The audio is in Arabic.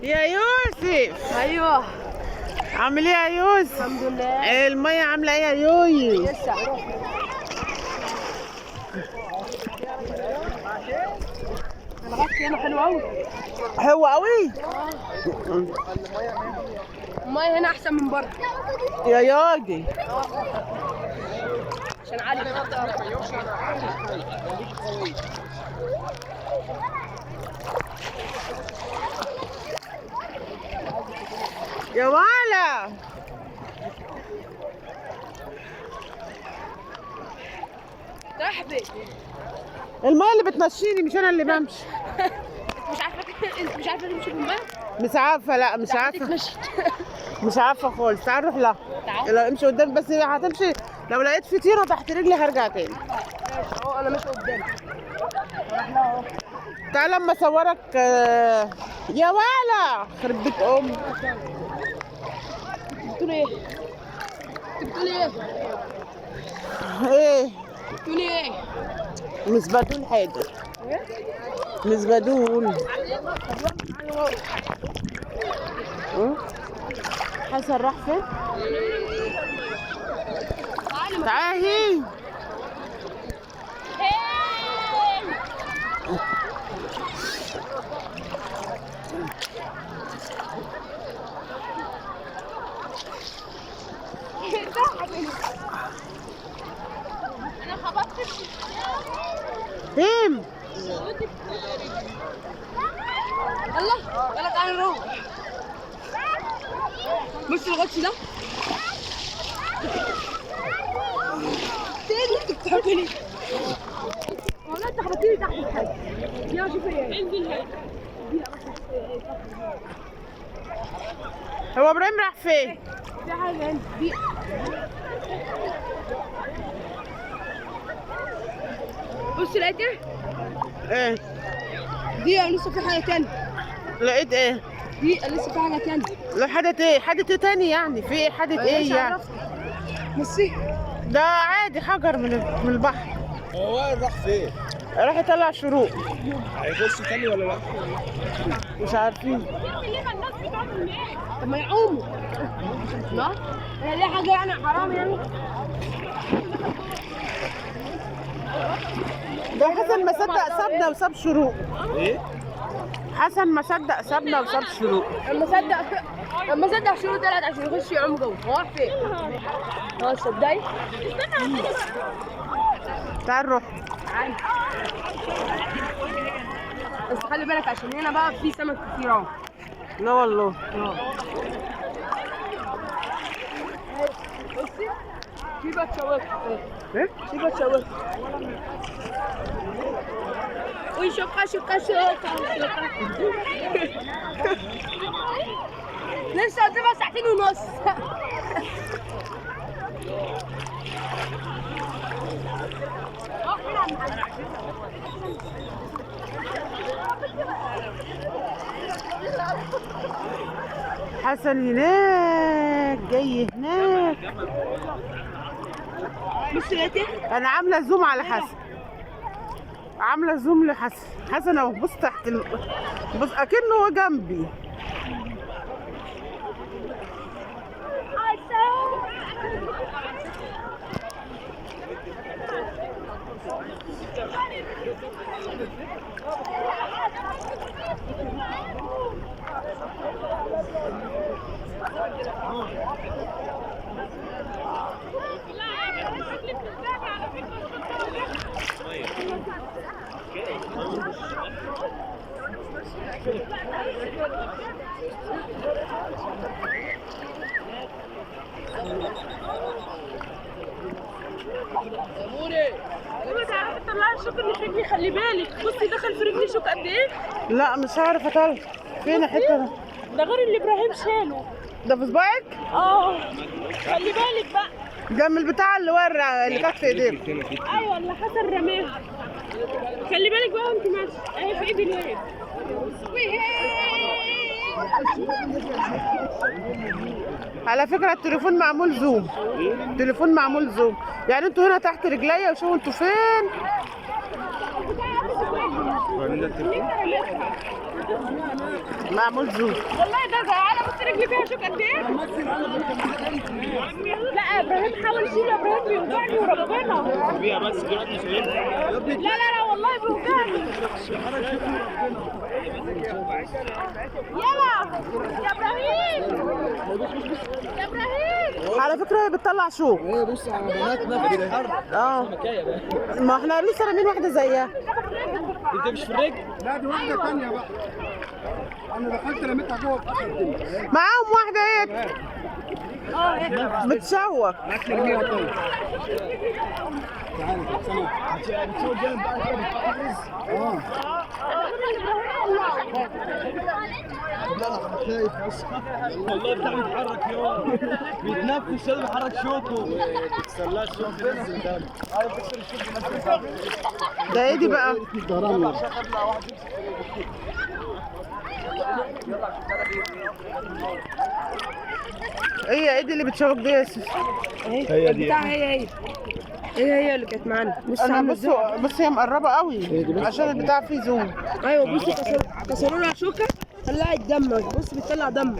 يا يوسف. ايوه. عامل ايه يا يوسف؟ الحمد لله. المية عاملة ايه يا يوي؟ لسه الغطس هنا حلو قوي. حلو قوي. المية هنا احسن من بره. يا ياجي. عشان عالي. يا ولا تحبي. المية اللي بتمشيني مش انا اللي بمشي. مش عارفه تمشي بالماء؟ مش عارفة، لا مش عارفة. تتمشي. مش عارفة خالص. تعال نروح لها. تعال. لا امشي قدام بس هتمشي. لو لقيت في طيرة تحت رجلي هرجع تاني. اهو انا ماشي قدام. تعال لما اصورك. يا ولا خرب بيت امي. بتقولي ايه؟ بتقولي ايه؟ ايه؟ بتقولي ايه؟ مش بدول حاجة. مش بدول. حسن راح فين؟ تعالي. انا خبطت. فين؟ يلا يلا تعالى نروح. بص الغطس ده. تاني انت بتعملي. والله انت خبطتني تحت الحاجة. يا شوفي ايه. انزل هنا. هو ابراهيم راح فين؟ في حاجة هنا. دي. بص لقيت ايه؟ ايه؟ دي لسه في حاجة تانية. لقيت ايه؟ دي لسه في حاجة تانية. لا حدث ايه؟ حدث ايه تاني يعني؟ في ايه حدث ايه يعني؟ بصي. ده عادي حجر من البحر. هو وائل راح فين؟ راح يطلع شروق. هيخش تاني ولا لا؟ مش عارفين. طب ما يعوموا. لا هي دي حاجة يعني حرام يعني. ده حسن ما صدق سابنا وساب شروق. ايه؟ حسن ما صدق سابنا وساب شروق. لما صدق شروط طلعت عشان يخش يعوم جوه. هو راح فين؟ اه تصدقي؟ تعال نروح. تعالي. بس خلي بالك عشان هنا بقى في سمك كتير اهو. لا والله. بصي في بقى تشوك. ايه؟ في بقى تشوك. وي شوكة شوكة شوكة. لسه قدامها ساعتين ونص. حسن هناك جاي هناك. بصي لقيتي؟ انا عامله زوم على حسن. عامله زوم لحسن. حسن اهو بص تحت بص اكنه هو جنبي. تعرفي تطلعي الشوك اللي في رجلي. خلي بالك. بصي دخل في رجلي شوك قد ايه؟ لا مش هعرف اطلع. فين الحته ده؟ ده غير اللي ابراهيم شاله. ده في صباعك؟ اه خلي بالك بقى. ده من البتاع اللي ورع اللي كانت في ايديك. ايوه اللي حسن رماها. خلي بالك بقى وانت ماشيه. اهي في ايد الواد. على فكرة التليفون معمول زوم. التليفون معمول زوم. يعني انتوا هنا تحت رجليا وشوفوا انتوا فين. معمول زوم. والله ده زي على بص رجلي فيها شوك قد ايه. لا ابراهيم حاول يشيل، ابراهيم بيوجعني وربنا. بيها بس دلوقتي مش هينفع. لا والله بيوجعني. يلا يا ابراهيم، يا ابراهيم. على فكره هي بتطلع شوك. ايه بص على بناتنا بتتحرك. ما احنا لسه رامين واحده زيها. انت مش في الرجل؟ لا دي واحدة تانية بقى. أنا دخلت رميتها جوه في آخر الدنيا. معاهم واحده ايه بتشوك. هات لي رميها طيب. تعالى سلام. بتشوف جامد بقى كده بتحرز. لا انا خايف بس والله بتاع بيتحرك يوم بيتنفس كده بيحرك شوكه ما تتسلاش شوك ينزل دم. عارف بكسر الشوك ينزل دم. ده ايه دي بقى؟ ايه دي اللي بتشوك دي يا يوسف؟ هي دي هي اللي كانت معانا. بص انا بص هي مقربه قوي عشان البتاع فيه زوم. ايوه بص كسروا لها شوكه طلعت دم، بص بتطلع دم.